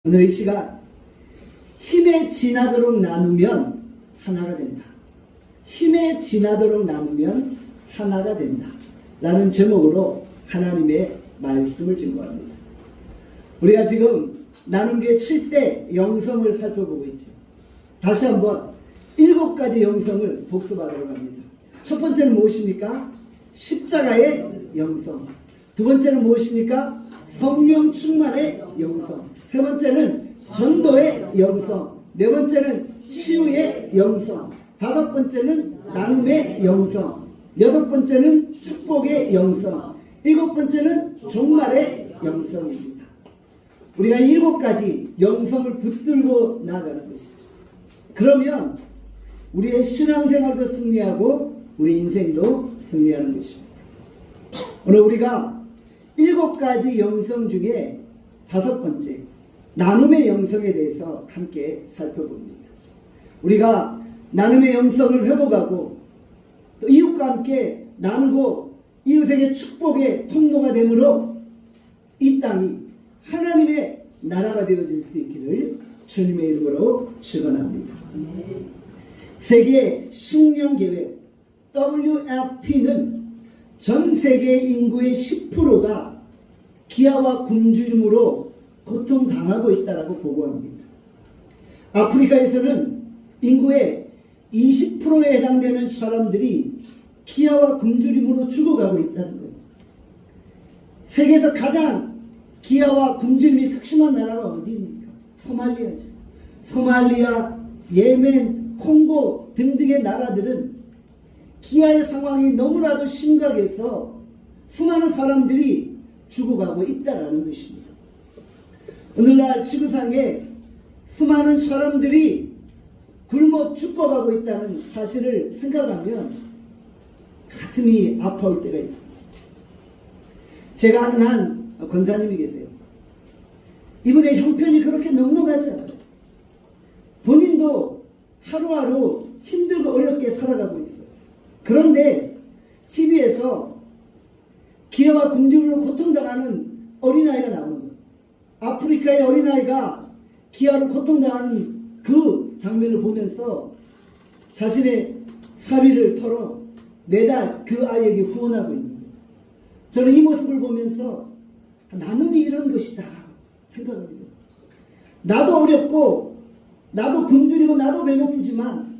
오늘 이 시간 힘에 지나도록 나누면 하나가 된다. 힘에 지나도록 나누면 하나가 된다. 라는 제목으로 하나님의 말씀을 증거합니다. 우리가 지금 나눔기의 7대 영성을 살펴보고 있죠. 다시 한번 7가지 영성을 복습하도록 합니다. 첫 번째는 무엇입니까? 십자가의 영성. 두 번째는 무엇입니까? 성령 충만의 영성. 세 번째는 전도의 영성. 네 번째는 치유의 영성. 다섯 번째는 나눔의 영성. 여섯 번째는 축복의 영성. 일곱 번째는 종말의 영성입니다. 우리가 7가지 영성을 붙들고 나아가는 것이죠. 그러면 우리의 신앙생활도 승리하고 우리 인생도 승리하는 것입니다. 오늘 우리가 7가지 영성 중에 5번째 나눔의 영성에 대해서 함께 살펴봅니다. 우리가 나눔의 영성을 회복하고 또 이웃과 함께 나누고 이웃에게 축복의 통로가 되므로 이 땅이 하나님의 나라가 되어질 수 있기를 주님의 이름으로 축원합니다. 세계 식량계획 WFP는 전 세계 인구의 10%가 기아와 굶주림으로 고통당하고 있다고 보고합니다. 아프리카에서는 인구의 20%에 해당되는 사람들이 기아와 굶주림으로 죽어가고 있다는 거예요. 세계에서 가장 기아와 굶주림이 극심한 나라가 어디입니까? 소말리아죠. 소말리아, 예멘, 콩고 등등의 나라들은 기아의 상황이 너무나도 심각해서 수많은 사람들이 죽어가고 있다는 것입니다. 오늘날 지구상에 수많은 사람들이 굶어 죽어가고 있다는 사실을 생각하면 가슴이 아파올 때가 있다. 제가 아는 한 권사님이 계세요. 이분의 형편이 그렇게 넉넉하지 않아요. 본인도 하루하루 힘들고 어렵게 살아가고 있어요. 그런데 TV에서 기아와 굶주림으로 고통당하는 어린아이가 나오는 거예요. 아프리카의 어린아이가 기아로 고통당하는 그 장면을 보면서 자신의 사비를 털어 매달 그 아이에게 후원하고 있는 거예요. 저는 이 모습을 보면서 나눔이 이런 것이다 생각합니다. 나도 어렵고 나도 굶주리고 나도 배고프지만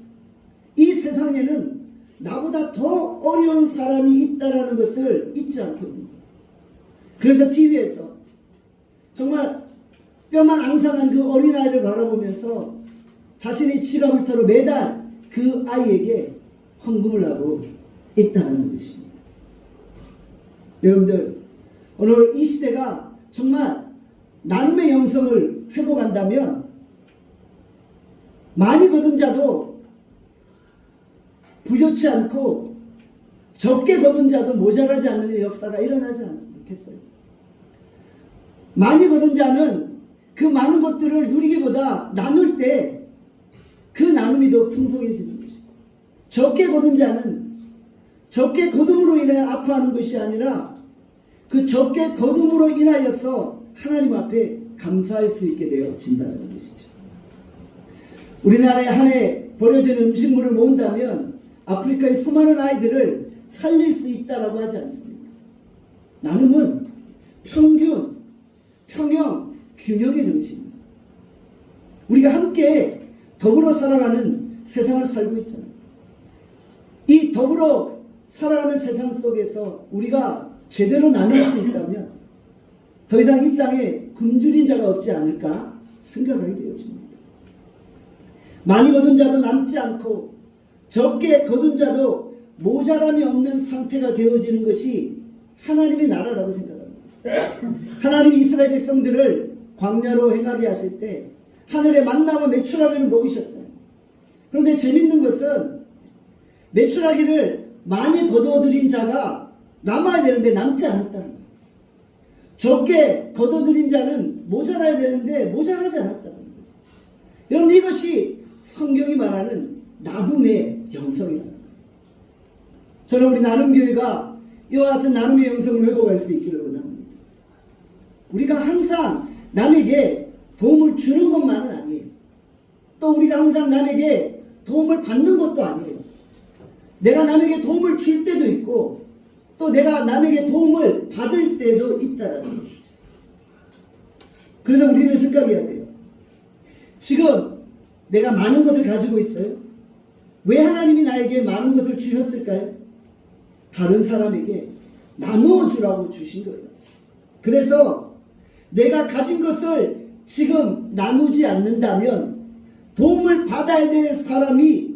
이 세상에는 나보다 더 어려운 사람이 있다는 것을 잊지 않게 됩니다. 그래서 TV에서 정말 뼈만 앙상한 그 어린아이를 바라보면서 자신의 지갑을 털어 매달 그 아이에게 헌금을 하고 있다는 것입니다. 여러분들, 오늘 이 시대가 정말 나눔의 영성을 회복한다면 많이 거둔 자도 부요치 않고 적게 거둔 자도 모자라지 않는 역사가 일어나지 않겠어요. 많이 거둔 자는 그 많은 것들을 누리기보다 나눌 때 그 나눔이 더 풍성해지는 것입니다. 적게 거둔 자는 적게 거둠으로 인해 아파하는 것이 아니라 그 적게 거둠으로 인하여서 하나님 앞에 감사할 수 있게 되어진다는 것이죠. 우리나라에 한 해 버려지는 음식물을 모은다면 아프리카의 수많은 아이들을 살릴 수 있다라고 하지 않습니까? 나눔은 평균, 평형, 균형의 정신입니다. 우리가 함께 더불어 살아가는 세상을 살고 있잖아요. 이 더불어 살아가는 세상 속에서 우리가 제대로 나눌 수 있다면 더 이상 이 땅에 굶주린 자가 없지 않을까 생각하게 되어집니다. 많이 거둔 자도 남지 않고 적게 거둔 자도 모자람이 없는 상태가 되어지는 것이 하나님의 나라라고 생각합니다. 하나님이 이스라엘 백성들을 광야로 행하게 하실 때 하늘의 만나와 메추라기를 먹이셨잖아요. 그런데 재밌는 것은 메추라기를 많이 거둬들인 자가 남아야 되는데 남지 않았다는 거예요. 적게 거둬들인 자는 모자라야 되는데 모자라지 않았다는 거예요. 여러분, 이것이 성경이 말하는 나눔의 영성이라는 거예요. 저는 우리 나눔교회가 이와 같은 나눔의 영성을 회복할 수 있기를 원합니다. 우리가 항상 남에게 도움을 주는 것만은 아니에요. 또 우리가 항상 남에게 도움을 받는 것도 아니에요. 내가 남에게 도움을 줄 때도 있고 또 내가 남에게 도움을 받을 때도 있다는 것이죠. 그래서 우리는 생각해야 돼요. 지금 내가 많은 것을 가지고 있어요. 왜 하나님이 나에게 많은 것을 주셨을까요? 다른 사람에게 나누어 주라고 주신 거예요. 그래서 내가 가진 것을 지금 나누지 않는다면 도움을 받아야 될 사람이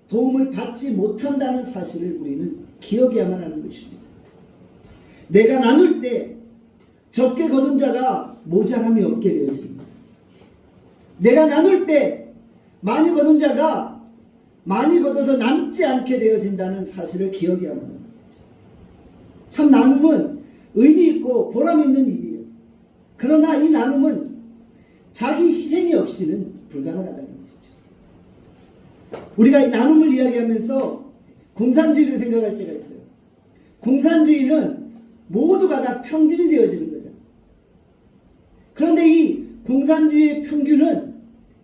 도움을 받지 못한다는 사실을 우리는 기억해야만 하는 것입니다. 내가 나눌 때 적게 거둔 자가 모자람이 없게 되어집니다. 내가 나눌 때 많이 거둔 자가 많이 거둬서 남지 않게 되어진다는 사실을 기억해야만 합니다. 참 나눔은 의미 있고 보람 있는 일이에요. 그러나 이 나눔은 자기 희생이 없이는 불가능하다는 것이죠. 우리가 이 나눔을 이야기하면서 공산주의를 생각할 때가 있어요. 공산주의는 모두가 다 평균이 되어지는 거죠. 그런데 이 공산주의의 평균은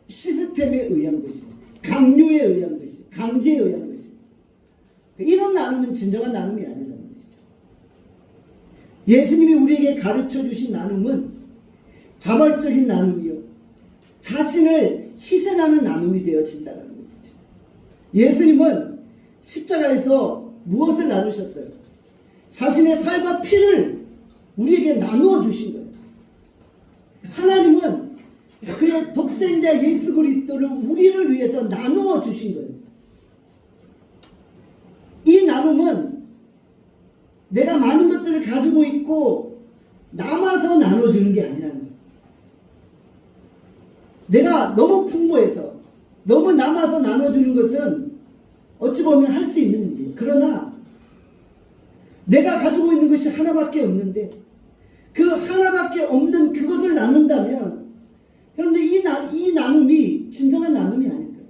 시스템에 의한 것입니다. 강요에 의한 것이죠. 강제에 의한 것이죠. 이런 나눔은 진정한 나눔이 아니라는 것이죠. 예수님이 우리에게 가르쳐 주신 나눔은 자발적인 나눔이요, 자신을 희생하는 나눔이 되어진다는 것이죠. 예수님은 십자가에서 무엇을 나누셨어요? 자신의 살과 피를 우리에게 나누어 주신 거예요. 하나님은 그의 독생자 예수 그리스도를 우리를 위해서 나누어 주신 거예요. 이 나눔은 내가 많은 것들을 가지고 있고 남아서 나눠주는 게 아니라는 거예요. 내가 너무 풍부해서 너무 남아서 나눠주는 것은 어찌 보면 할 수 있는 일이에요. 그러나 내가 가지고 있는 것이 하나밖에 없는데 그 하나밖에 없는 그것을 나눈다면 여러분들 이 나눔이 진정한 나눔이 아닐까요?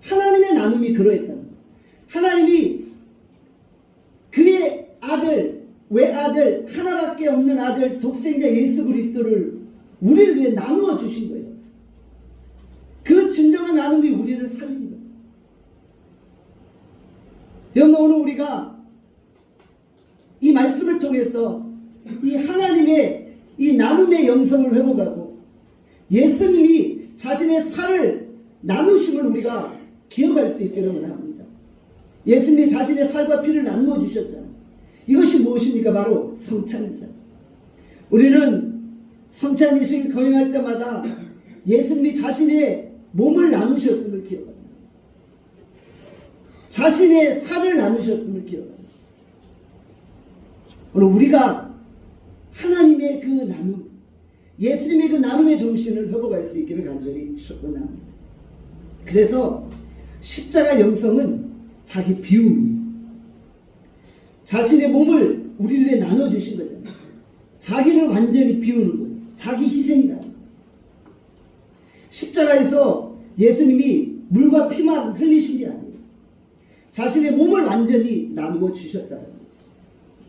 하나님의 나눔이 그러했다는 거예요. 하나님이 그의 아들, 외아들, 하나밖에 없는 아들 독생자 예수 그리스도를 우리를 위해 나누어 주신 거예요. 그 진정한 나눔이 우리를 살린 거예요. 여러분, 오늘 우리가 이 말씀을 통해서 이 하나님의 이 나눔의 영성을 회복하고 예수님이 자신의 살을 나누심을 우리가 기억할 수 있기를 원합니다. 예수님이 자신의 살과 피를 나누어 주셨잖아요. 이것이 무엇입니까? 바로 성찬이잖아요. 우리는 성찬 예식을 거행할 때마다 예수님이 자신의 몸을 나누셨음을 기억합니다. 자신의 살을 나누셨음을 기억합니다. 오늘 우리가 하나님의 그 나눔, 예수님의 그 나눔의 정신을 회복할 수 있기를 간절히 축원합니다. 그래서 십자가 영성은 자기 비움이에요. 자신의 몸을 우리를 위해 나눠주신 거잖아요. 자기를 완전히 비우는 거예요. 자기 희생이라는 거예요. 십자가에서 예수님이 물과 피만 흘리신 게 아니에요. 자신의 몸을 완전히 나누어 주셨다는 거죠.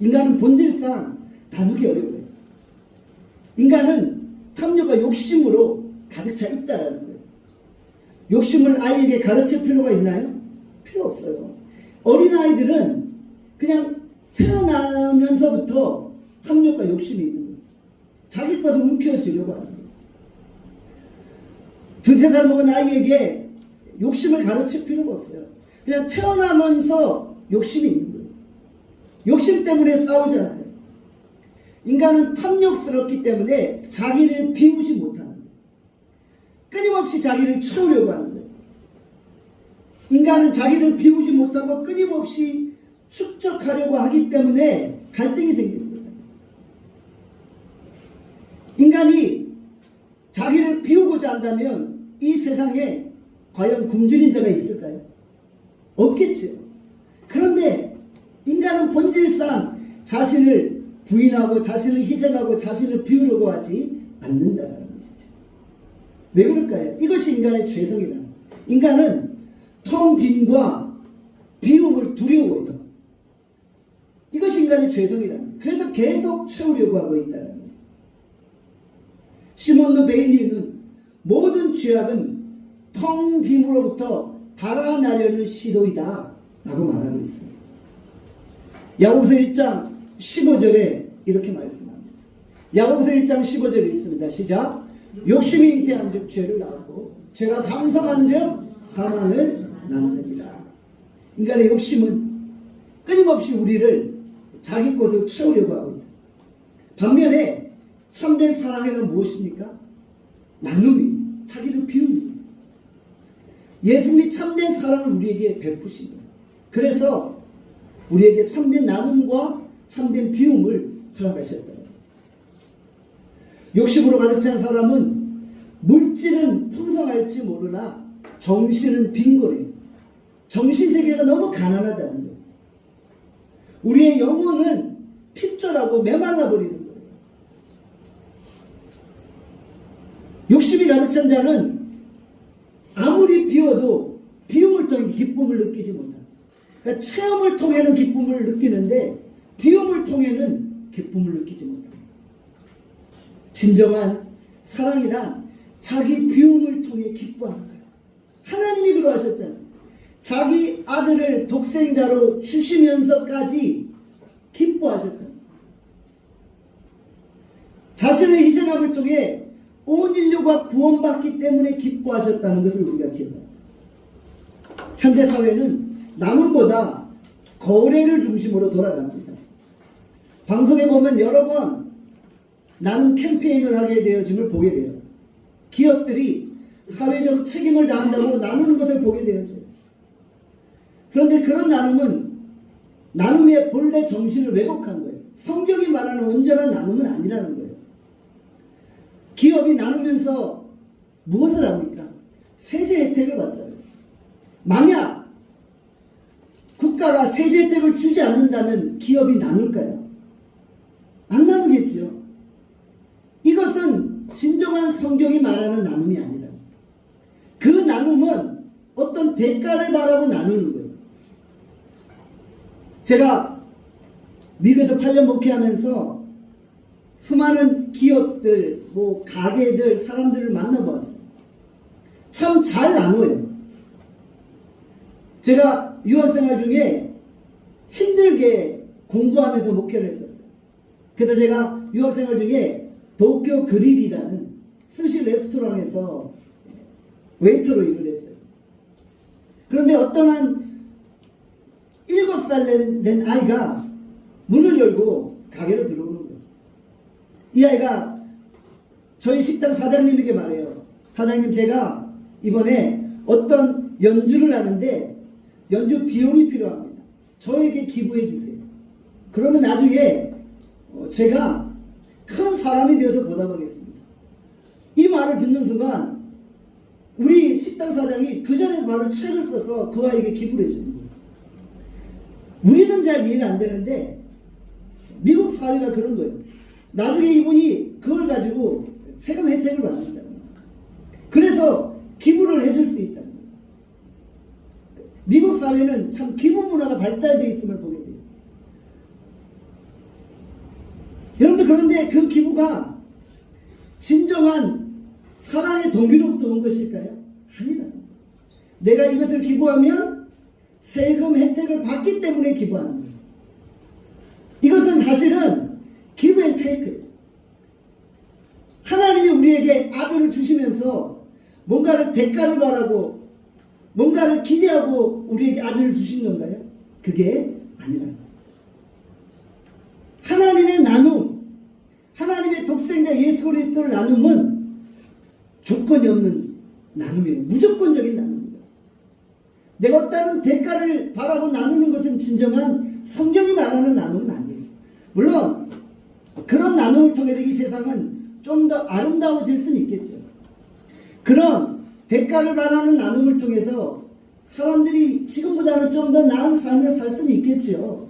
인간은 본질상 나누기 어려워요. 인간은 탐욕과 욕심으로 가득 차 있다는 거예요. 욕심을 아이에게 가르칠 필요가 있나요? 필요 없어요. 어린아이들은 그냥 태어나면서부터 탐욕과 욕심이 있는 거예요. 자기 것을 움켜쥐려고 하는 거예요. 두세 살 먹은 아이에게 욕심을 가르칠 필요가 없어요. 그냥 태어나면서 욕심이 있는 거예요. 욕심 때문에 싸우잖아요. 인간은 탐욕스럽기 때문에 자기를 비우지 못하는 거예요. 끊임없이 자기를 채우려고 하는 거예요. 인간은 자기를 비우지 못하고 끊임없이 축적하려고 하기 때문에 갈등이 생기는 거예요. 인간이 자기를 비우고자 한다면 이 세상에 과연 굶주린 자가 있을까요? 없겠죠. 그런데 인간은 본질상 자신을 부인하고 자신을 희생하고 자신을 비우려고 하지 않는다는 것이죠. 왜 그럴까요? 이것이 인간의 죄성이라는 거예요. 인간은 텅 빈과 비움을 두려워해요. 이것이 인간의 죄성이라는 거예요. 그래서 계속 채우려고 하고 있다는 거예요. 시몬 르 베일리는 죄악은 텅 빔으로부터 달아나려는 시도이다 라고 말하고 있어요. 야고보서 1장 15절에 이렇게 말씀합니다. 야고보서 1장 15절에 있습니다. 시작. 욕심이 잉태한즉 죄를 낳고 죄가 장성한즉 사망을 낳느니라. 인간의 욕심은 끊임없이 우리를 자기 것으로 채우려고 하고 있다. 반면에 참된 사랑에는 무엇입니까? 나눔이, 자기를 비움이. 예수님이 참된 사랑을 우리에게 베푸신 거예요. 그래서 우리에게 참된 나눔과 참된 비움을 허락하셨다. 욕심으로 가득 찬 사람은 물질은 풍성할지 모르나 정신은 빈 거예요. 정신세계가 너무 가난하다는 거예요. 우리의 영혼은 핍절하고 메말라 버리는 거예요. 욕심이 가득 찬 자는 아무리 비워도 비움을 통해 기쁨을 느끼지 못한다. 그러니까 체험을 통해는 기쁨을 느끼는데 비움을 통해는 기쁨을 느끼지 못한다. 진정한 사랑이란 자기 비움을 통해 기뻐하는 거예요. 하나님이 그러하셨잖아요. 자기 아들을 독생자로 주시면서까지 기뻐하셨잖아요. 자신의 희생함을 통해 온 인류가 구원받기 때문에 기뻐하셨다는 것을 우리가 기억합니다. 현대사회는 나눔보다 거래를 중심으로 돌아갑니다. 방송에 보면 여러 번 나눔 캠페인을 하게 되어짐을 보게 돼요. 기업들이 사회적 책임을 다한다고 나누는 것을 보게 되어져요. 그런데 그런 나눔은 나눔의 본래 정신을 왜곡한 거예요. 성경이 말하는 온전한 나눔은 아니라는 거예요. 기업이 나누면서 무엇을 합니까? 세제 혜택을 받잖아요. 만약 국가가 세제 혜택을 주지 않는다면 기업이 나눌까요? 안 나누겠지요. 이것은 진정한 성경이 말하는 나눔이 아니라 그 나눔은 어떤 대가를 바라고 나누는 거예요. 제가 미국에서 8년 목회하면서 수많은 기업들, 가게들, 사람들을 만나보았어요. 참 잘 나눠요. 제가 유학생활 중에 힘들게 공부하면서 목회를 했었어요. 그래서 제가 유학생활 중에 도쿄 그릴이라는 스시 레스토랑에서 웨이터로 일을 했어요. 그런데 어떤 한 7살 된 아이가 문을 열고 가게로 들어오는 거예요. 이 아이가 저희 식당 사장님에게 말해요. 사장님, 제가 이번에 어떤 연주를 하는데 연주 비용이 필요합니다. 저에게 기부해 주세요. 그러면 나중에 제가 큰 사람이 되어서 보답하겠습니다. 이 말을 듣는 순간 우리 식당 사장이 그 전에 바로 책을 써서 그 아이에게 기부를 해줍니다. 우리는 잘 이해가 안 되는데 미국 사회가 그런 거예요. 나중에 이분이 그걸 가지고 세금 혜택을 받는다. 그래서 기부를 해줄 수 있다. 미국 사회는 참 기부 문화가 발달되어 있음을 보게 돼요. 여러분들, 그런데 그 기부가 진정한 사랑의 동기로부터 온 것일까요? 아니라. 내가 이것을 기부하면 세금 혜택을 받기 때문에 기부하는 거예요. 이것은 사실은 give and take. 하나님이 우리에게 아들을 주시면서 뭔가를 대가를 바라고 뭔가를 기대하고 우리에게 아들을 주신 건가요? 그게 아니라. 하나님의 나눔, 하나님의 독생자 예수 그리스도를 나눔은 조건이 없는 나눔이에요. 무조건적인 나눔입니다. 내가 어떤 대가를 바라고 나누는 것은 진정한 성경이 말하는 나눔은 아니에요. 물론 그런 나눔을 통해서 이 세상은 좀 더 아름다워질 수는 있겠죠. 그런 대가를 바라는 나눔을 통해서 사람들이 지금보다는 좀 더 나은 삶을 살 수는 있겠죠.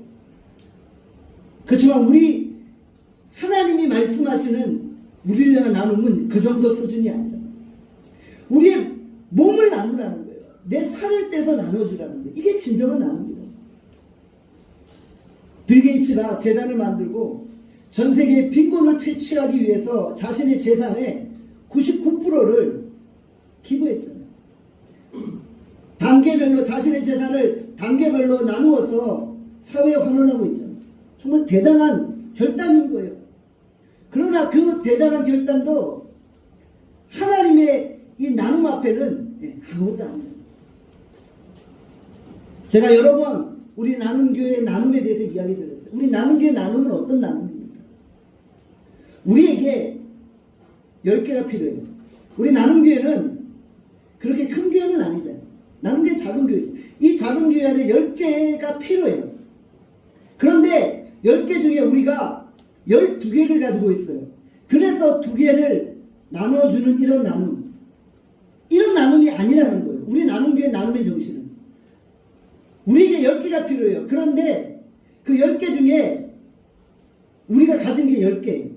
그렇지만 우리 하나님이 말씀하시는 우리를 향한 나눔은 그 정도 수준이 아니라 우리의 몸을 나누라는 거예요. 내 살을 떼서 나눠주라는 거예요. 이게 진정한 나눔입니다. 빌 게이츠가 재단을 만들고 전 세계의 빈곤을 퇴치하기 위해서 자신의 재산의 99%를 단계별로 자신의 재산을 단계별로 나누어서 사회에 환원하고 있잖아요. 정말 대단한 결단인 거예요. 그러나 그 대단한 결단도 하나님의 이 나눔 앞에는 아무것도 아니에요. 제가 여러 번 우리 나눔교회의 나눔에 대해서 이야기 드렸어요. 우리 나눔교회 나눔은 어떤 나눔입니까? 우리에게 10개가 필요해요. 우리 나눔교회는 그렇게 큰 교회는 아니잖아요. 나눔교회 작은 교회죠. 이 작은 교회 안에 10개가 필요해요. 그런데 10개 중에 우리가 12개를 가지고 있어요. 그래서 2개를 나눠주는 이런 나눔. 이런 나눔이 아니라는 거예요. 우리 나눔교회 나눔의 정신은. 우리에게 10개가 필요해요. 그런데 그 10개 중에 우리가 가진 게 10개예요.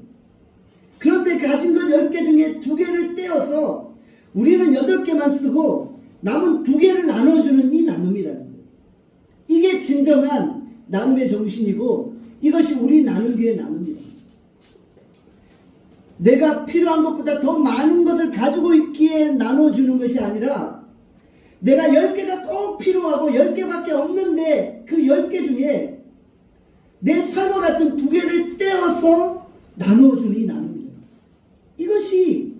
그런데 가진 것 10개 중에 2개를 떼어서 우리는 8개만 쓰고 남은 2개를 나눠주는 이 나눔이라는 거예요. 이게 진정한 나눔의 정신이고 이것이 우리 나눔교회의 나눔이에요. 내가 필요한 것보다 더 많은 것을 가지고 있기에 나눠주는 것이 아니라 내가 10개가 꼭 필요하고 10개밖에 없는데 그 10개 중에 내 삶과 같은 2개를 떼어서 나눠주는 이 나눔이에요. 이것이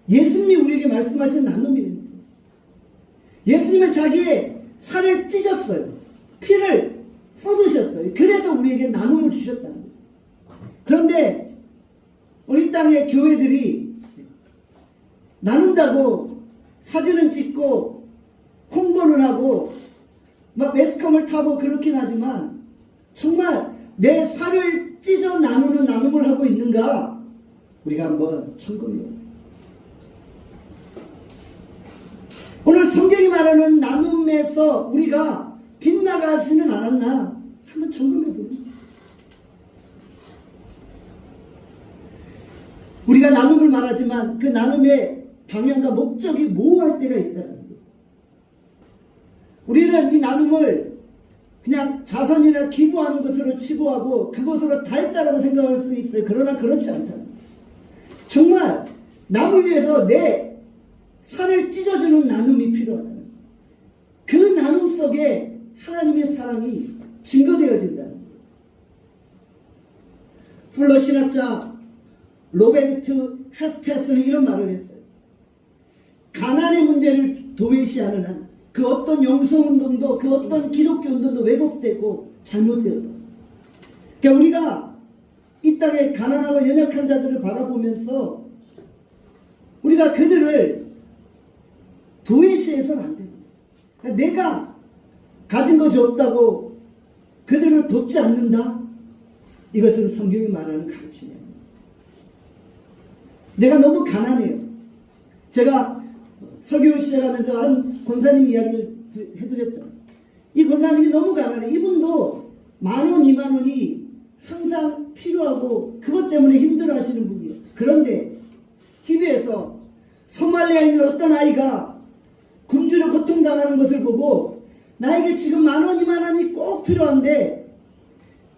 예수님이 우리에게 말씀하신 나눔이에요. 예수님은 자기의 살을 찢었어요. 피를 쏟으셨어요. 그래서 우리에게 나눔을 주셨다는 거죠. 그런데 우리 땅의 교회들이 나눈다고 사진은 찍고 홍보는 하고 막 매스컴을 타고 그렇긴 하지만 정말 내 살을 찢어 나누는 나눔을 하고 있는가? 우리가 한번 점검해요. 오늘 성경이 말하는 나눔에서 우리가 빗나가지는 않았나? 한번 점검해보세요. 우리가 나눔을 말하지만 그 나눔의 방향과 목적이 모호할 때가 있다는 거예요. 우리는 이 나눔을 그냥 자선이나 기부하는 것으로 치부하고 그것으로 다 했다라고 생각할 수 있어요. 그러나 그렇지 않다. 정말 남을 위해서 내 살을 찢어주는 나눔이 필요하다. 그 나눔 속에 하나님의 사랑이 증거되어진다는 거예요. 플러 신학자 로베르트 헤스테스는 이런 말을 했어요. 가난의 문제를 도외시하는 한 그 어떤 영성운동도 그 어떤 기독교 운동도 왜곡되고 잘못되었다. 그러니까 우리가 이 땅에 가난하고 연약한 자들을 바라보면서 우리가 그들을 도외시해서는 안 됩니다. 그러니까 내가 가진 것이 없다고 그들을 돕지 않는다? 이것은 성경이 말하는 가르침이에요. 내가 너무 가난해요. 제가 설교를 시작하면서 한 권사님 이야기를 해드렸잖아요. 이 권사님이 너무 가난해. 이분도 10,000원, 20,000원이 항상 필요하고 그것 때문에 힘들어하시는 분이에요. 그런데 TV에서 소말리아에 있는 어떤 아이가 굶주려 고통당하는 것을 보고 나에게 지금 10,000원, 20,000원이 꼭 필요한데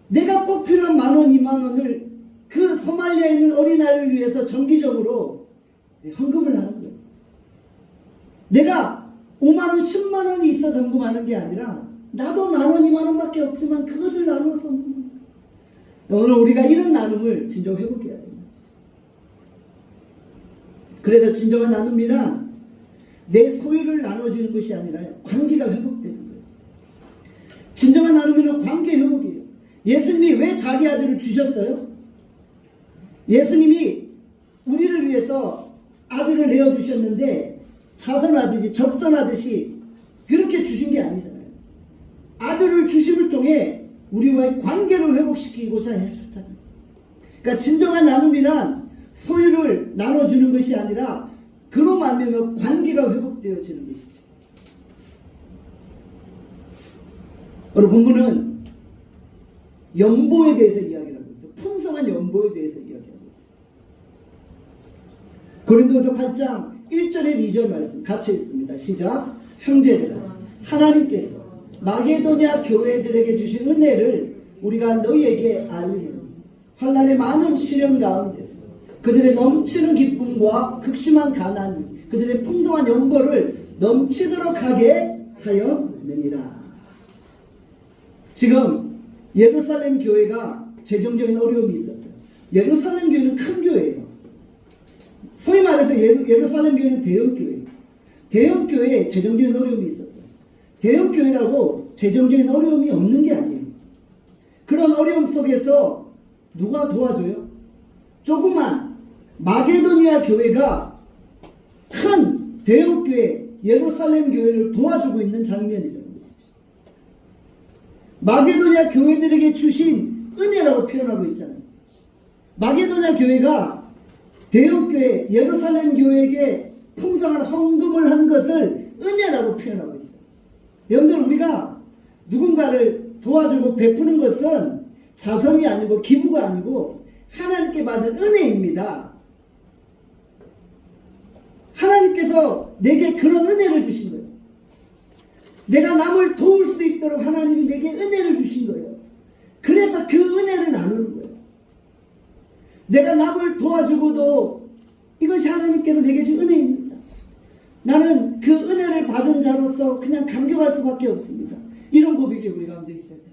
내가 꼭 필요한 10,000원, 20,000원을 그 소말리아에 있는 어린아이를 위해서 정기적으로 헌금을 하는 거예요. 내가 5만원, 10만원이 있어서 헌금하는 게 아니라 나도 10,000원, 20,000원밖에 없지만 그것을 나눠서 오늘 우리가 이런 나눔을 진정 회복해야 됩니다. 그래서 진정한 나눔이란 내 소유를 나눠주는 것이 아니라 관계가 회복되는 거예요. 진정한 나눔은 관계 회복이에요. 예수님이 왜 자기 아들을 주셨어요? 예수님이 우리를 위해서 아들을 내어주셨는데 자선하듯이 적선하듯이 그렇게 주신 게 아니잖아요. 아들을 주심을 통해 우리와의 관계를 회복시키고자 하셨잖아요. 그러니까 진정한 나눔이란 소유를 나눠주는 것이 아니라 그로 말미암아 관계가 회복되어지는 것이죠. 오늘 본문은 연보에 대해서 이야기를 하고 있어요. 풍성한 연보에 대해서 이야기하고 있어요. 고린도서 8장 1절에 2절 말씀 같이 있습니다. 시작. 형제들아, 하나님께서 마게도냐 교회들에게 주신 은혜를 우리가 너희에게 알리니 환난의 많은 시련 가운데서 그들의 넘치는 기쁨과 극심한 가난이 그들의 풍성한 연보를 넘치도록 하게 하였느니라. 지금 예루살렘 교회가 재정적인 어려움이 있었어요. 예루살렘 교회는 큰 교회예요. 소위 말해서 예루살렘 교회는 대형 교회예요. 대형 교회에 재정적인 어려움이 있었어요. 대형 교회라고 재정적인 어려움이 없는 게 아니에요. 그런 어려움 속에서 누가 도와줘요? 조그만 마게도니아 교회가 큰 대형 교회 예루살렘 교회를 도와주고 있는 장면이라는 것이죠. 마게도니아 교회들에게 주신 은혜라고 표현하고 있잖아요. 마게도니아 교회가 대형 교회 예루살렘 교회에게 풍성한 헌금을 한 것을 은혜라고 표현하고 있어요. 여러분들, 우리가 누군가를 도와주고 베푸는 것은 자선이 아니고 기부가 아니고 하나님께 받은 은혜입니다. 하나님께서 내게 그런 은혜를 주신 거예요. 내가 남을 도울 수 있도록 하나님이 내게 은혜를 주신 거예요. 그래서 그 은혜를 나누는 거예요. 내가 남을 도와주고도 이것이 하나님께서 내게 준 은혜입니다. 나는 그 은혜를 받은 자로서 그냥 감격할 수밖에 없습니다. 이런 고백이 우리 가운데 있어야 돼요.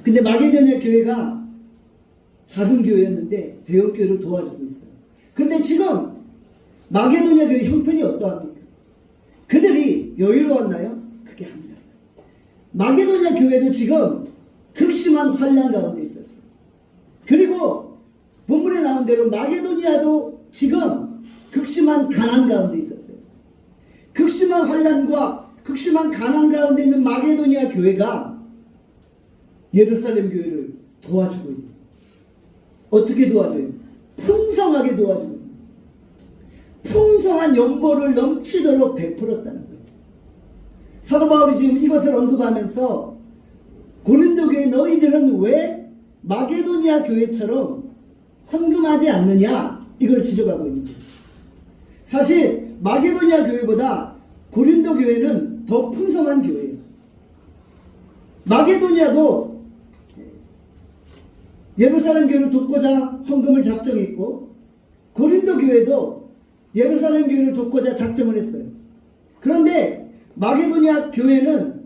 근데 마게도니아 교회가 작은 교회였는데 대형 교회를 도와주고 있어요. 근데 지금 마게도니아 교회 형편이 어떠합니까? 그들이 여유로웠나요? 그게 아니라. 마게도니아 교회도 지금 극심한 환난 가운데 있었어요. 그리고 본문에 나온 대로 마게도니아도 지금 극심한 가난 가운데 있었어요. 극심한 환난과 극심한 가난 가운데 있는 마게도니아 교회가 예루살렘 교회를 도와주고 있는. 어떻게 도와줘요? 풍성하게 도와주고 있는. 풍성한 연보를 넘치도록 베풀었다는 거예요. 사도 바울이 지금 이것을 언급하면서 고린도 교회 너희들은 왜 마게도니아 교회처럼 헌금하지 않느냐, 이걸 지적하고 있는 거예요. 사실 마게도니아 교회보다 고린도 교회는 더 풍성한 교회예요. 마게도니아도 예루살렘 교회를 돕고자 헌금을 작정했고, 고린도 교회도 예루살렘 교회를 돕고자 작정을 했어요. 그런데 마게도니아 교회는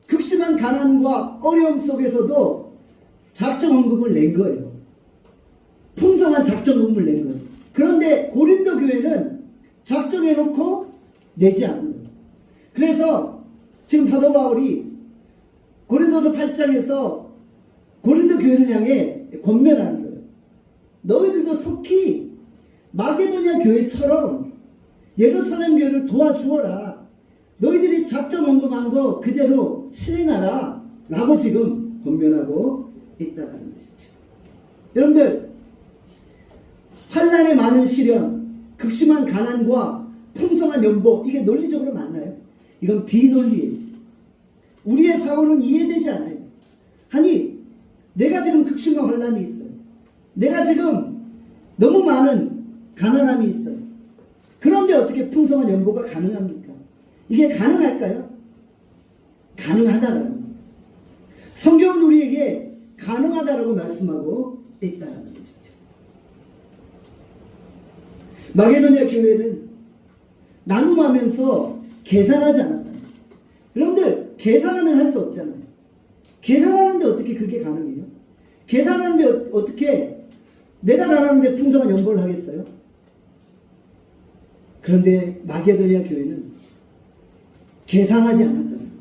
극심한 가난과 어려움 속에서도 작정 헌금을 낸 거예요. 풍성한 작정 헌금을 낸 거예요. 그런데 고린도 교회는 작정해놓고 내지 않는 거예요. 그래서 지금 사도 바울이 고린도서 8장에서 고린도 교회를 향해 권면하는 거예요. 너희들도 속히 마게도니아 교회처럼 예루살렘 교회를 도와주어라. 너희들이 작정 헌금한 거 그대로 실행하라 라고 지금 권면하고 있다는 것이죠. 여러분들, 환난의 많은 시련, 극심한 가난과 풍성한 연보, 이게 논리적으로 맞나요? 이건 비논리예요. 우리의 사고는 이해되지 않아요. 아니, 내가 지금 극심한 환난이 있어요. 내가 지금 너무 많은 가난함이 있어요. 그런데 어떻게 풍성한 연보가 가능합니까? 이게 가능할까요? 가능하다라는 거예요. 성경은 우리에게 가능하다라고 말씀하고 있다는 것이죠. 마게도니아 교회는 나눔하면서 계산하지 않았다. 여러분들, 계산하면 할 수 없잖아요. 계산하는데 어떻게 그게 가능해요? 계산하는데 어떻게 내가 가난한데 풍성한 연보를 하겠어요? 그런데 마게도니아 교회는 계산하지 않았다는 것이죠.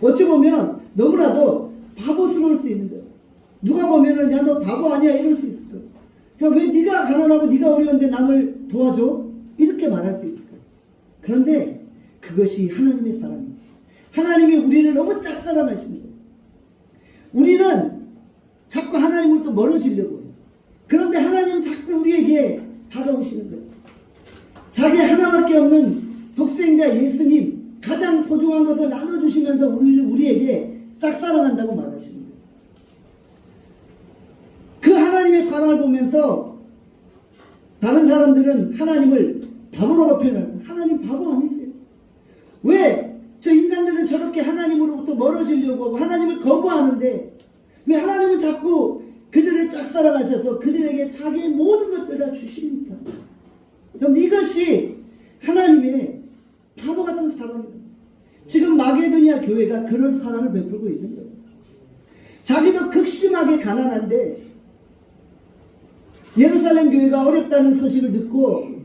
어찌 보면 너무나도 바보스러울 수 있는 거예요. 누가 보면은 야, 너 바보 아니야, 이럴 수 있을 거예요. 야, 왜 네가 가난하고 네가 어려운데 남을 도와줘? 이렇게 말할 수 있을 거예요. 그런데 그것이 하나님의 사랑입니다. 하나님이 우리를 너무 짝사랑하십니다. 우리는 자꾸 하나님으로부터 멀어지려고 해요. 그런데 하나님은 자꾸 우리에게 다가오시는 거예요. 자기 하나밖에 없는 독생자 예수님, 가장 소중한 것을 나눠주시면서 우리에게 짝사랑한다고 말하시는 거예요. 그 하나님의 사랑을 보면서 다른 사람들은 하나님을 바보라고 표현할 거예요. 하나님 바보 아니세요? 왜 저 인간들은 저렇게 하나님으로부터 멀어지려고 하고 하나님을 거부하는데 왜 하나님은 자꾸 그들을 짝사랑하셔서 그들에게 자기의 모든 것들을 다 주십니까? 그럼 이것이 하나님의 바보 사람입니다. 지금 마게도니아 교회가 그런 사랑을 베풀고 있는 거예요. 자기도 극심하게 가난한데 예루살렘 교회가 어렵다는 소식을 듣고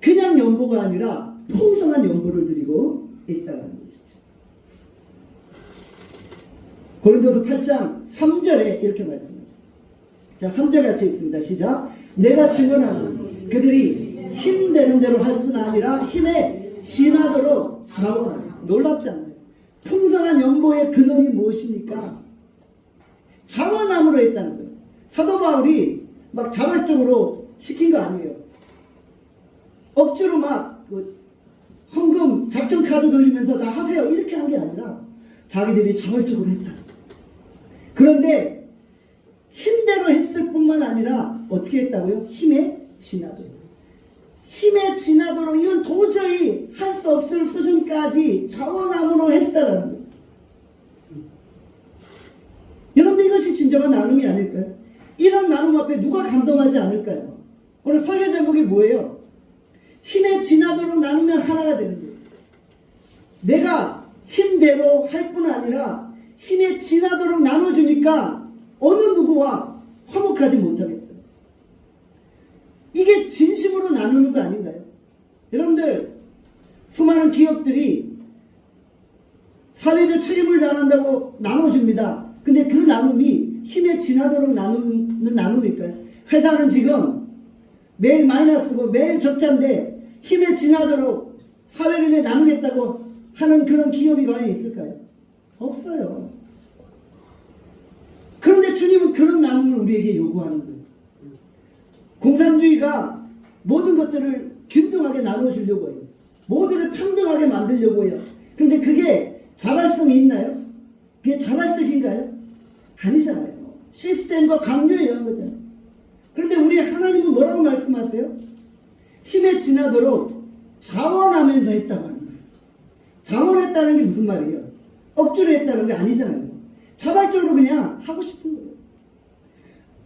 그냥 연보가 아니라 풍성한 연보를 드리고 있다는 것이죠. 고린도서 8장 3절에 이렇게 말씀하죠. 자, 3절 같이 있습니다. 시작. 내가 증언하는 그들이 힘되는 대로 할 뿐 아니라 힘에 지나도록 자원하는. 놀랍지 않나요? 풍성한 연보의 근원이 무엇입니까? 자원함으로 했다는 거예요. 사도 바울이 막 자발적으로 시킨 거 아니에요. 억지로 막 헌금 작전 카드 돌리면서 다 하세요 이렇게 한 게 아니라 자기들이 자발적으로 했다. 그런데 힘대로 했을 뿐만 아니라 어떻게 했다고요? 힘에 지나도록. 힘에 지나도록 이건 도저히 할 수 없을 수준까지 자원함으로 했다는 거예요. 여러분들 이것이 진정한 나눔이 아닐까요? 이런 나눔 앞에 누가 감동하지 않을까요? 오늘 설교 제목이 뭐예요? 힘에 지나도록 나누면 하나가 되는 거예요. 내가 힘대로 할 뿐 아니라 힘에 지나도록 나눠주니까 어느 누구와 화목하지 못하겠어요. 이게 진심으로 나누는 거 아닌가요? 여러분들 수많은 기업들이 사회적 책임을 다한다고 나눠줍니다. 근데 그 나눔이 힘에 지나도록 나누는 나눔일까요? 회사는 지금 매일 마이너스고 매일 적자인데 힘에 지나도록 사회를 위해 나누겠다고 하는 그런 기업이 과연 있을까요? 없어요. 그런데 주님은 그런 나눔을 우리에게 요구하는 거예요. 공산주의가 모든 것들을 균등하게 나눠주려고 해요. 모두를 평등하게 만들려고 해요. 그런데 그게 자발성이 있나요? 그게 자발적인가요? 아니잖아요. 시스템과 강요에 의한 거잖아요. 그런데 우리 하나님은 뭐라고 말씀하세요? 힘에 지나도록 자원하면서 했다고 하는 거예요. 자원했다는 게 무슨 말이에요? 억지로 했다는 게 아니잖아요. 자발적으로 그냥 하고 싶은 거예요.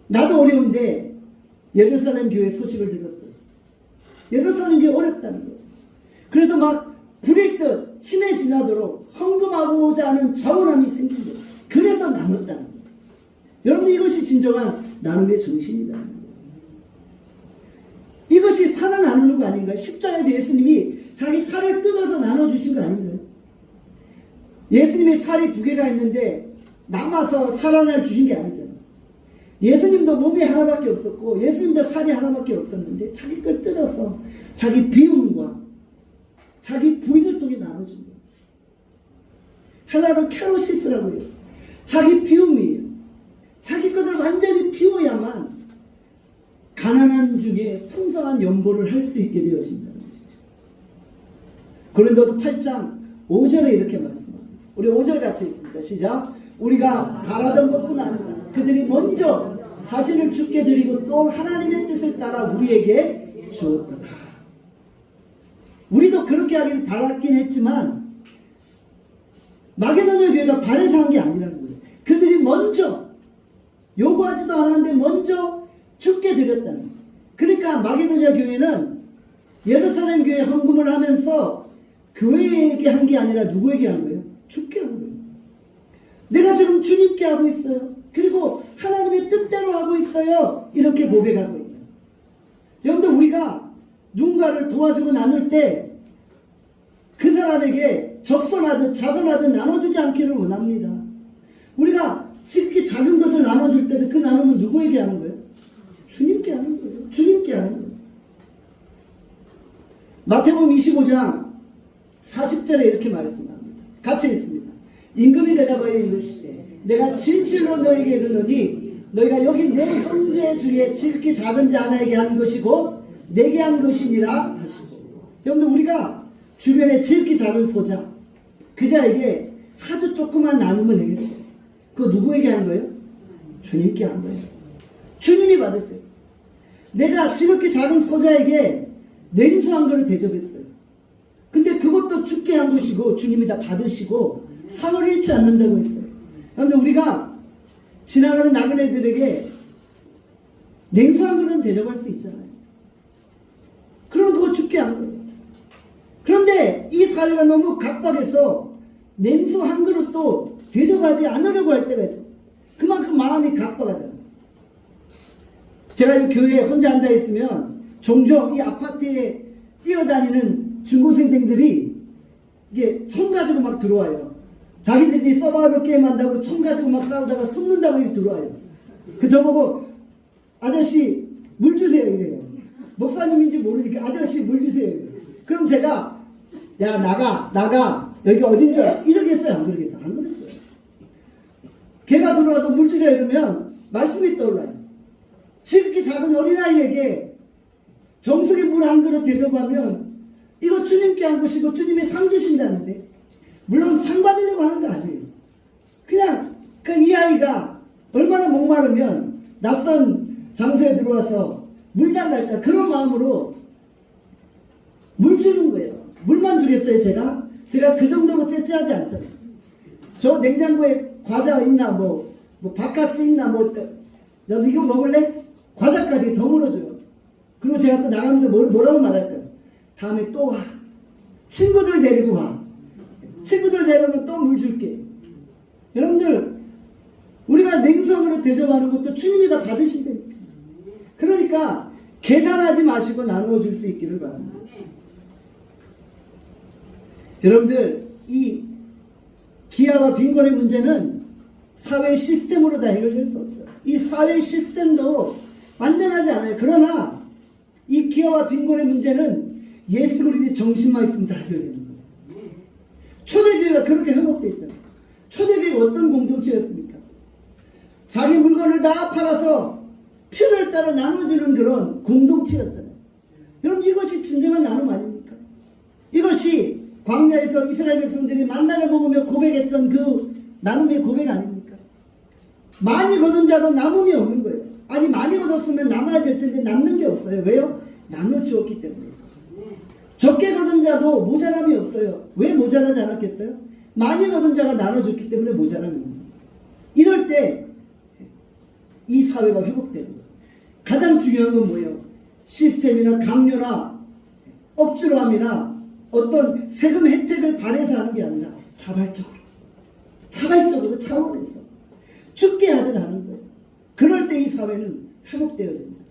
나도 어려운데 예루살렘 교회 소식을 들었어요. 예루살렘 교회 어렵다는 거예요. 그래서 막 부릴 듯 힘에 지나도록 헌금하고자 하는 자원함이 생긴 거예요. 그래서 나눴다는 거예요. 여러분 이것이 진정한 나눔의 정신이다. 이것이 살을 나누는 거 아닌가요? 십자가에서 예수님이 자기 살을 뜯어서 나눠주신 거 아닌가요? 예수님의 살이 2개가 있는데 남아서 살 하나를 주신 게 아니잖아요. 예수님도 몸이 하나밖에 없었고 예수님도 살이 하나밖에 없었는데 자기 걸 뜯어서 자기 비움과 자기 부인을 통해 나눠준 거예요. 헬라로 캐로시스라고 해요. 자기 비움이에요. 자기 것을 완전히 비워야만 가난한 중에 풍성한 연보를 할 수 있게 되어진다는 것이죠. 고린도서 8장 5절에 이렇게 말씀합니다. 우리 5절 같이 읽습니다. 시작. 우리가 바라던 것뿐 아니라 그들이 먼저 자신을 주께 드리고 또 하나님의 뜻을 따라 우리에게 주었다. 우리도 그렇게 하기를 바랐긴 했지만 마게도냐 교회가 바래서 한 게 아니라는 거예요. 그들이 먼저 요구하지도 않았는데 먼저 주께 드렸다는 거예요. 그러니까 마게도냐 교회는 예루살렘 교회 헌금을 하면서 교회에게 한 게 아니라 누구에게 한 거예요? 주께 한 거예요. 내가 지금 주님께 하고 있어요. 그리고 하나님의 뜻대로 하고 있어요. 이렇게 고백하고 있어요. 여러분들 우리가 누군가를 도와주고 나눌 때 그 사람에게 적선하듯 자선하듯 나눠주지 않기를 원합니다. 우리가 지극히 작은 것을 나눠줄 때도 그 나눔은 누구에게 하는 거예요? 주님께 하는 거예요. 주님께 하는 거예요. 마태복음 25장 40절에 이렇게 말씀합니다. 같이 읽습니다. 임금이 대답하여 이르시되 내가 진실로 너에게 이르노니 너희가 여기 내 형제 중에 지극히 작은 자 하나에게 한 것이 곧 내게 한 것이니라 하시고. 여러분들 우리가 주변에 지극히 작은 소자 그 자에게 아주 조그만 나눔을 내겠어요. 그거 누구에게 한 거예요? 주님께 한 거예요. 주님이 받으세요. 내가 지극히 작은 소자에게 냉수 한 그릇 대접했어요. 근데 그것도 주께 한 것이고 주님이 다 받으시고 상을 잃지 않는다고 했어요. 그런데 우리가 지나가는 나그네들에게 냉수 한 그릇 대접할 수 있잖아요. 그럼 그거 주께 한 거예요. 그런데 이 사회가 너무 각박해서 냉수 한 그릇도 대접하지 않으려고 할 때가 있어요. 그만큼 마음이 각박하다. 제가 이 교회에 혼자 앉아 있으면 종종 이 아파트에 뛰어다니는 중고생들이 이게 총 가지고 막 들어와요. 자기들이 서바이벌 게임 한다고 총 가지고 막 싸우다가 숨는다고 이렇게 들어와요. 그 저보고 아저씨 물 주세요 이래요. 목사님인지 모르니까 아저씨 물 주세요 이래요. 그럼 제가 야 나가 여기 어딘지 이렇게 했어요? 안 그러겠어요? 안 그랬어요. 걔가 들어와서 물 주세요 이러면 말씀이 떠올라요. 이렇게 작은 어린아이에게 정수기 물 한 그릇 대접하면 이거 주님께 한 것이고 주님이 상 주신다는데, 물론 상 받으려고 하는 거 아니에요. 그냥 그 이 아이가 얼마나 목마르면 낯선 장소에 들어와서 물 달라 할까 그런 마음으로 물 주는 거예요. 물만 주겠어요 제가? 제가 그 정도로 째째하지 않잖아요. 저 냉장고에 과자 있나 뭐 바카스 있나 너도 이거 먹을래? 과자까지 더 물어줘요. 그리고 제가 또 나가면서 뭐라고 말할까요? 다음에 또 와. 친구들 데리고 와. 친구들 데리면 또 물 줄게. 여러분들 우리가 냉성으로 대접하는 것도 주님이 다 받으신다니까. 그러니까 계산하지 마시고 나누어 줄 수 있기를 바랍니다. 여러분들 이 기아와 빈곤의 문제는 사회 시스템으로 다 해결될 수 없어요. 이 사회 시스템도 완전하지 않아요. 그러나 이 기아와 빈곤의 문제는 예수 그리스도의 정신만 있으면 다 해결되는 거예요. 초대교회가 그렇게 회복되어 있잖아요. 초대교회가 어떤 공동체였습니까? 자기 물건을 다 팔아서 표를 따라 나눠주는 그런 공동체였잖아요. 여러분 이것이 진정한 나눔 아닙니까? 이것이 광야에서 이스라엘 백성들이 만나를 먹으며 고백했던 그 나눔의 고백 아닙니까? 많이 거둔 자도 남음이 없는 거예요. 아니 많이 거뒀으면 남아야 될 텐데 남는 게 없어요. 왜요? 나눠주었기 때문에. 적게 거둔 자도 모자람이 없어요. 왜 모자라지 않았겠어요? 많이 거둔 자가 나눠줬기 때문에 모자람이 있는 거예요. 이럴 때 이 사회가 회복되는 거예요. 가장 중요한 건 뭐예요? 시스템이나 강요나 억지로함이나 어떤 세금 혜택을 바래서 하는 게 아니라 자발적으로 차원에서 죽게 하자는 거예요. 그럴 때 이 사회는 회복되어집니다.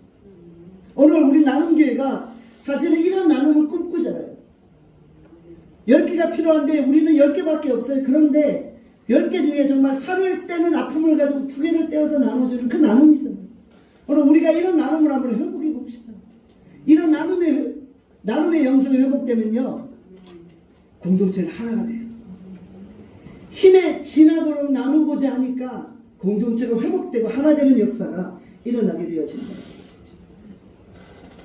오늘 우리 나눔교회가 사실은 이런 나눔을 꿈꾸잖아요. 10개가 필요한데 우리는 10개밖에 없어요. 그런데 10개 중에 정말 살을 떼는 아픔을 가지고 2개를 떼어서 나눠주는 그 나눔이잖아요. 오늘 우리가 이런 나눔을 한번 회복해 봅시다. 이런 나눔의 영성이 회복되면요, 공동체는 하나가 돼요. 힘에 지나도록 나누고자 하니까 공동체로 회복되고 하나 되는 역사가 일어나게 되어진다.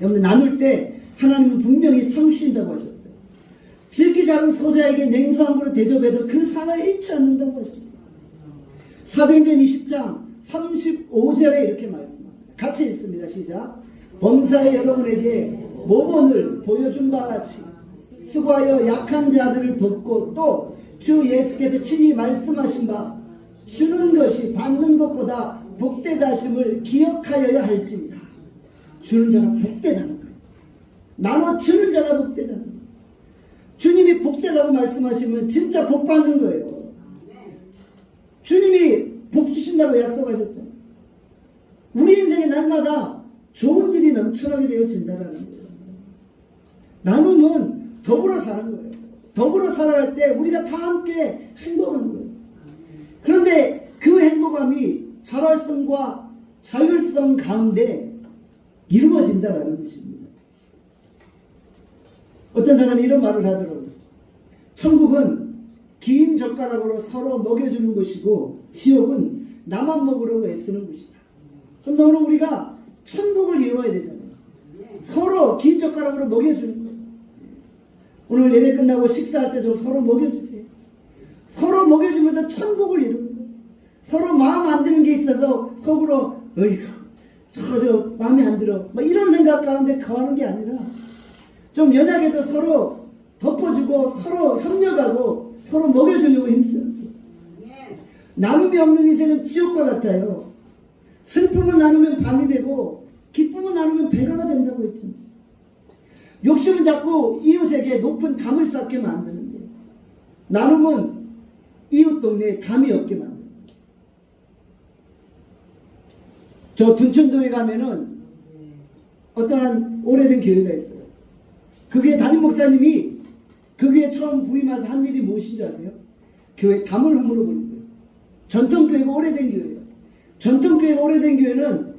여러분 나눌 때 하나님은 분명히 상 주신다고 하셨어요. 지극히 작은 소자에게 냉수 한 그릇 대접해도 그 상을 잃지 않는다고 하셨어요. 사도행전 20장 35절에 이렇게 말씀합니다. 같이 읽습니다. 시작. 범사의 여러분에게 모본을 보여준 바와 같이 수고하여 약한 자들을 돕고 또 주 예수께서 친히 말씀하신 바 주는 것이 받는 것보다 복되다 하심을 기억하여야 할지니라. 주는 자가 복되다는 거예요. 나눠 주는 자가 복되다는 거예요. 주님이 복되다고 말씀하시면 진짜 복 받는 거예요. 주님이 복 주신다고 약속하셨죠. 우리 인생의 날마다 좋은 일이 넘쳐나게 되어진다는 거예요. 나눔은 더불어 사는 거예요. 더불어 살아갈 때 우리가 다 함께 행복한 거예요. 그런데 그 행복함이 자발성과 자율성 가운데 이루어진다는 것입니다. 어떤 사람이 이런 말을 하더라고요. 천국은 긴 젓가락으로 서로 먹여주는 것이고 지옥은 나만 먹으려고 애쓰는 것이다. 그런데 오늘 우리가 천국을 이루어야 되잖아요. 서로 긴 젓가락으로 먹여주는 거예요. 오늘 예배 끝나고 식사할 때 좀 서로 먹여주세요. 서로 먹여주면서 천국을 이루는 거예요. 서로 마음 안 드는 게 있어서 속으로 어이구 저 마음에 안 들어 이런 생각 가운데 거하는 게 아니라 좀 연약해도 서로 덮어주고 서로 협력하고 서로 먹여주려고 힘써요. 나눔이 없는 인생은 지옥과 같아요. 슬픔을 나누면 반이 되고 기쁨을 나누면 배가가 된다고 했잖아요. 욕심은 자꾸 이웃에게 높은 담을 쌓게 만드는데 나눔은 이웃 동네에 담이 없게 만듭니다. 저 둔촌동에 가면은 어떠한 오래된 교회가 있어요. 그 교회 담임 목사님이 그 교회 처음 부임해서 한 일이 무엇인 줄 아세요? 교회 담을 허물어 버린 거예요. 전통교회가 오래된 교회예요. 전통교회가 오래된 교회는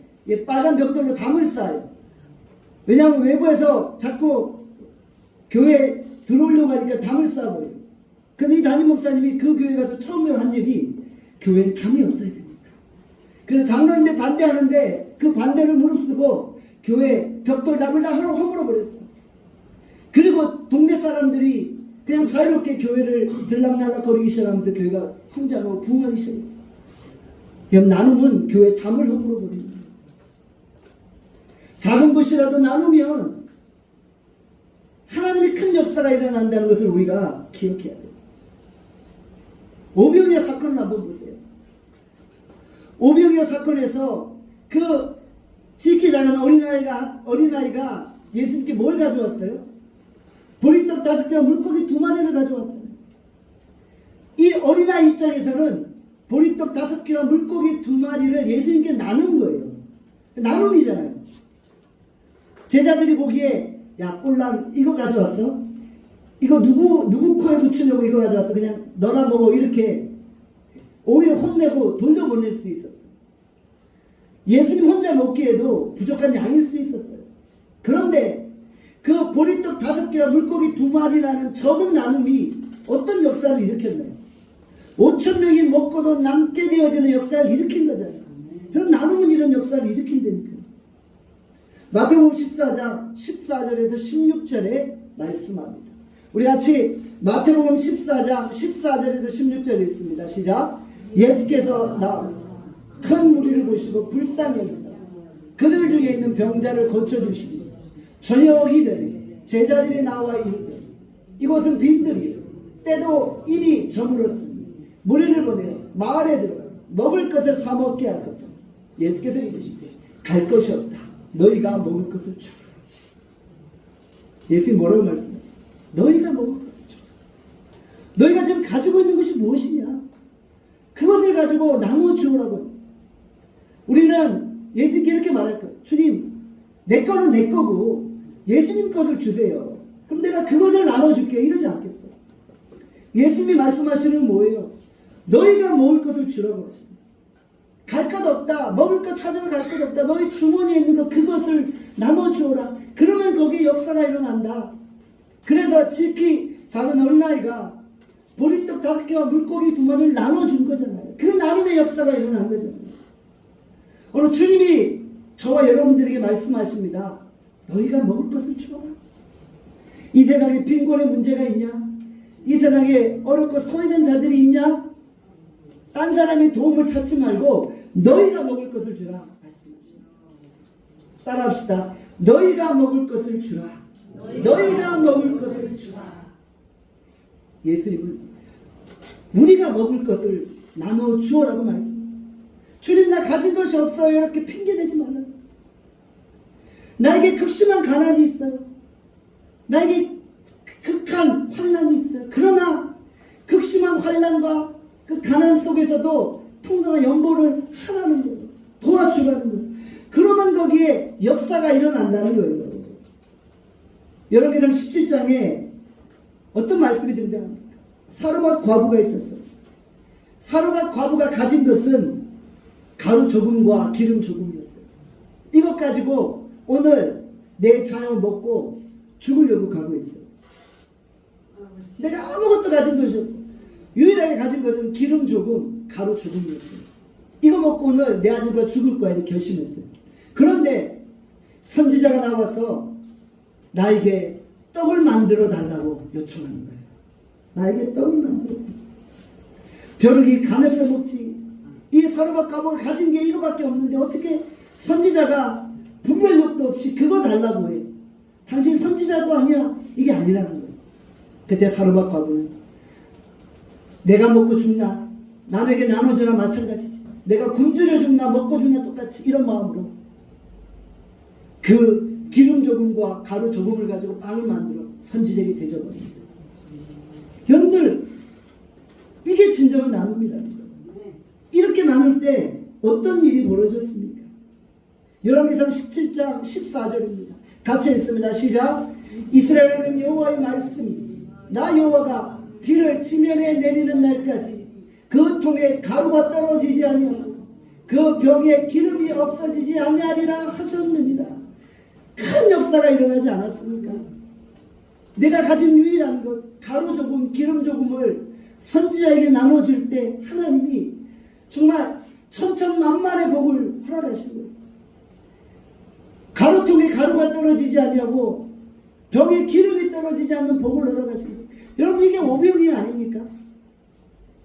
빨간 벽돌로 담을 쌓아요. 왜냐하면 외부에서 자꾸 교회에 들어오려고 하니까 담을 쌓아버려요. 근데 이 담임 목사님이 그 교회 가서 처음에 한 일이 교회에 담이 없어야 됩니다. 그래서 장로님들 반대하는데 그 반대를 무릅쓰고 교회 벽돌 담을 다 허물어버렸어요. 그리고 동네 사람들이 그냥 자유롭게 교회를 들락날락거리기 시작하면서 교회가 성장하고 부흥하기 시작해요. 나눔은 교회 담을 허물어버립니다. 작은 것이라도 나누면 하나님의 큰 역사가 일어난다는 것을 우리가 기억해야 돼요. 오병이어 사건을 한번 보세요. 오병이어 사건에서 그 지키 작은 어린아이가 예수님께 뭘 가져왔어요? 보리떡 5개와 물고기 2마리를 가져왔잖아요. 이 어린아이 입장에서는 보리떡 5개와 물고기 2마리를 예수님께 나눈 거예요. 나눔이잖아요. 제자들이 보기에 야 꼴랑 이거 가져왔어? 이거 누구 코에 붙이려고 이거 가져왔어? 그냥 너나 먹어 이렇게 오히려 혼내고 돌려보낼 수도 있었어요. 예수님 혼자 먹기에도 부족한 양일 수도 있었어요. 그런데 그 보리떡 5개와 물고기 2마리라는 적은 나눔이 어떤 역사를 일으켰나요? 5,000명이 먹고도 남게 되어지는 역사를 일으킨 거잖아요. 그럼 나눔은 이런 역사를 일으킨다니까요. 마태복음 14장 14절에서 16절에 말씀합니다. 우리 같이 마태복음 14장 14절에서 16절에 있습니다. 시작. 예수께서 나와서 큰 무리를 보시고 불쌍히 여기사 그들 중에 있는 병자를 고쳐주시니 저녁이 되니 제자들이 나와 이르되 이곳은 빈들이요 때도 이미 저물었으니 무리를 보내어 마을에 들어가서 먹을 것을 사 먹게 하소서. 예수께서 이르시되 갈 것이 없다. 너희가 먹을 것을 주라. 예수님 뭐라고 말씀하세요? 너희가 먹을 것을 주라. 너희가 지금 가지고 있는 것이 무엇이냐? 그것을 가지고 나누어 주라고요. 우리는 예수님께 이렇게 말할 거예요. 주님, 내 거는 내 거고 예수님 것을 주세요. 그럼 내가 그것을 나눠줄게요. 이러지 않겠어요. 예수님이 말씀하시는 건 뭐예요? 너희가 먹을 것을 주라고 하십니다. 갈 것 없다. 먹을 것 찾으러 갈 것 없다. 너희 주머니에 있는 것 그것을 나눠주어라. 그러면 거기에 역사가 일어난다. 그래서 지키 작은 어린아이가 보리떡 5개와 물고기 2마리를 나눠준 거잖아요. 그 나눔의 역사가 일어난 거잖아요. 오늘 주님이 저와 여러분들에게 말씀하십니다. 너희가 먹을 것을 주어라. 이 세상에 빈곤의 문제가 있냐? 이 세상에 어렵고 소외된 자들이 있냐? 딴 사람의 도움을 찾지 말고 너희가 먹을 것을 주라 말씀하십니다. 따라합시다. 너희가 먹을 것을 주라. 너희가 먹을 것을 주라. 예수님은 우리가 먹을 것을 나눠 주어라고 말씀합니다. 주님 나 가진 것이 없어요. 이렇게 핑계대지 말라. 나에게 극심한 가난이 있어요. 나에게 극한 환난이 있어요. 그러나 극심한 환난과 그 가난 속에서도 풍성한 연보를 하라는 거예요. 도와주라는 거예요. 그러면 거기에 역사가 일어난다는 거예요. 열왕기상 17장에 어떤 말씀이 등장합니까? 사르밧 과부가 있었어요. 사르밧 과부가 가진 것은 가루 조금과 기름 조금이었어요. 이것 가지고 오늘 내 자녀를 먹고 죽으려고 가고 있어요. 내가 아무것도 가진 것이 없어. 유일하게 가진 것은 기름 조금, 가루 조금이었어요. 이거 먹고 오늘 내 아들과 죽을 거야 이렇게 결심했어요. 그런데 선지자가 나와서 나에게 떡을 만들어 달라고 요청하는 거예요. 나에게 떡을 만들어. 벼룩이 간을 빼먹지. 이 사르밧 과부가 가진 게 이거밖에 없는데 어떻게 선지자가 분별력도 없이 그거 달라고 해. 당신 선지자도 아니야. 이게 아니라는 거예요. 그때 사르밧 과부는 내가 먹고 죽나 남에게 나눠주나 마찬가지지. 내가 굶주려 죽나 먹고 죽나 똑같이 이런 마음으로 그 기름 조금과 가루 조금을 가지고 빵을 만들어 선지자에게 대접합니다. 여러분들 이게 진정한 나눔이라는 거예요. 이렇게 나눌 때 어떤 일이 벌어졌습니까? 열왕기상 17장 14절입니다. 같이 읽습니다. 시작. 이스라엘은 여호와의 말씀이 나 여호와가 비를 지면에 내리는 날까지 그 통에 가루가 떨어지지 아니하고 그 벽에 기름이 없어지지 아니하리라 하셨느니라. 큰 역사가 일어나지 않았습니까? 내가 가진 유일한 것 가루 조금 기름 조금을 선지자에게 나눠줄 때 하나님이 정말 천천만만의 복을 허락하시고 가루통에 가루가 떨어지지 아니하고 벽에 기름이 떨어지지 않는 복을 허락하시고, 여러분 이게 오병이 아닙니까?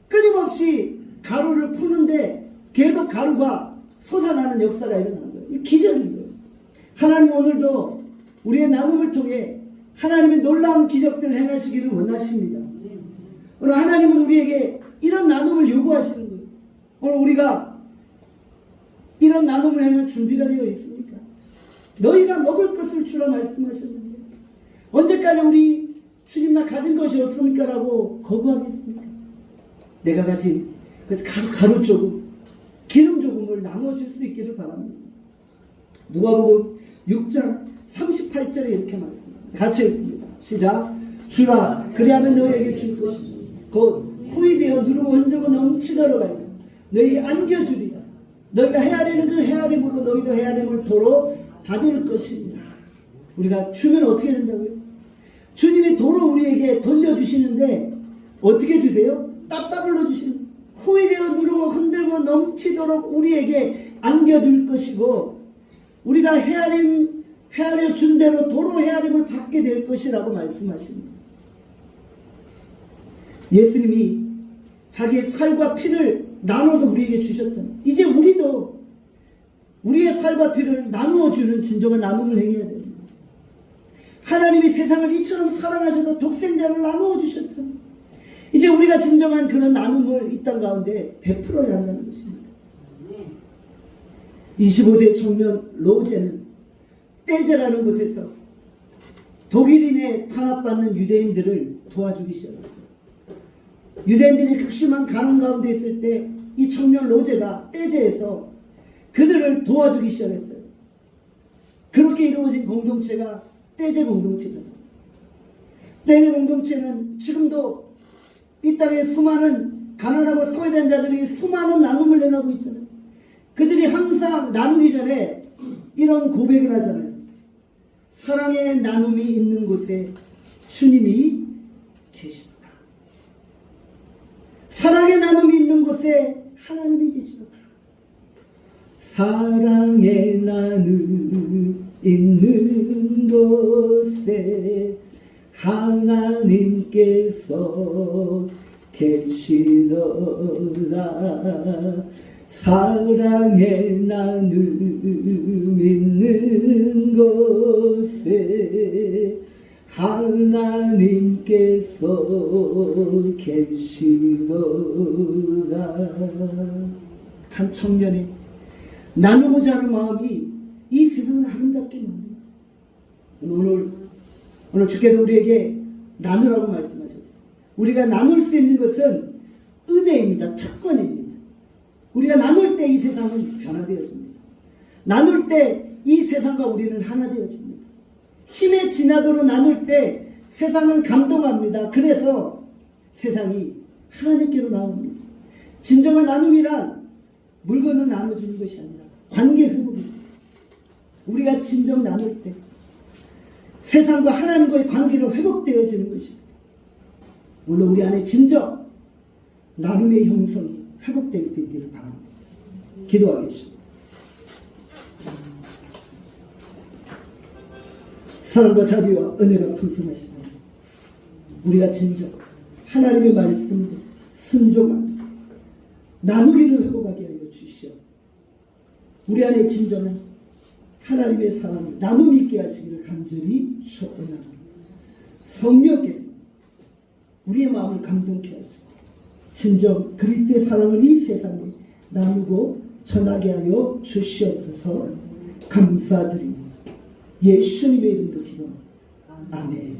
끊임없이 가루를 푸는데 계속 가루가 솟아나는 역사가 일어나는 거예요. 이 기적인 거예요. 하나님 오늘도 우리의 나눔을 통해 하나님의 놀라운 기적들을 행하시기를 원하십니다. 오늘 하나님은 우리에게 이런 나눔을 요구하시는 거예요. 오늘 우리가 이런 나눔을 행할 준비가 되어 있습니까? 너희가 먹을 것을 주라 말씀하셨는데 언제까지 우리 주님 나 가진 것이 없습니까? 라고 거부하겠습니까? 내가 가진 가루 조금 기름 조금을 나눠줄 수 있기를 바랍니다. 누가복음 6장 38절에 이렇게 말씀합니다. 같이 읽습니다. 시작. 주라 그리하면 너희에게 줄 것이니 곧 후이 되어 누르고 흔들고 넘치도록 하여 너희 안겨주리라. 너희가 헤아리는 그 헤아림으로 너희도 헤아림을 도로 받을 것입니다. 우리가 주면 어떻게 된다고요? 주님이 도로 우리에게 돌려주시는데 어떻게 주세요? 따따블로 주시는, 후이 되어 누르고 흔들고 넘치도록 우리에게 안겨줄 것이고 우리가 헤아려 준 대로 도로 헤아림을 받게 될 것이라고 말씀하십니다. 예수님이 자기의 살과 피를 나눠서 우리에게 주셨잖아요. 이제 우리도 우리의 살과 피를 나누어 주는 진정한 나눔을 행해야 됩니다. 하나님이 세상을 이처럼 사랑하셔서 독생자를 나누어 주셨잖아요. 이제 우리가 진정한 그런 나눔을 이 땅 가운데 베풀어야 한다는 것입니다. 25대 청년 로제는 떼제라는 곳에서 독일인에 탄압받는 유대인들을 도와주기 시작했어요. 유대인들이 극심한 가난 가운데 있을 때 이 청년 로제가 떼제에서 그들을 도와주기 시작했어요. 그렇게 이루어진 공동체가 떼제 공동체잖아요. 떼제 공동체는 지금도 이 땅에 수많은 가난하고 소외된 자들이 수많은 나눔을 행하고 있잖아요. 그들이 항상 나누기 전에 이런 고백을 하잖아요. 사랑의 나눔이 있는 곳에 주님이 계시다. 사랑의 나눔이 있는 곳에 하나님이 계시다. 사랑의 나눔 있는 곳에 하나님께서 계시더라. 사랑의 나눔 있는 곳에 하나님께서 계시더라. 한 청년이 나누고자 하는 마음이 이 세상은 아름답게 만듭니다. 오늘 주께서 우리에게 나누라고 말씀하셨어요. 우리가 나눌 수 있는 것은 은혜입니다. 특권입니다. 우리가 나눌 때 이 세상은 변화되어집니다. 나눌 때 이 세상과 우리는 하나 되어집니다. 힘의 진화도로 나눌 때 세상은 감동합니다. 그래서 세상이 하나님께로 나옵니다. 진정한 나눔이란 물건을 나눠주는 것이 아니라 관계 회복입니다. 우리가 진정 나눌 때 세상과 하나님과의 관계가 회복되어지는 것입니다. 오늘 우리 안에 진정 나눔의 형성이 회복될 수 있기를 바랍니다. 기도하겠습니다. 사랑과 자비와 은혜가 풍성하시다. 우리가 진정 하나님의 말씀을 순종하며 나누기를 회복하게 하여 주시오. 우리 안에 진정한 하나님의 사랑을 나눔 있게 하시기를 간절히 축원합니다. 성령께서 우리의 마음을 감동케 하시고 진정 그리스도의 사랑을 이 세상에 나누고 전하게 하여 주시옵소서. 감사드립니다. 예수님의 이름으로 기도합니다. 아멘.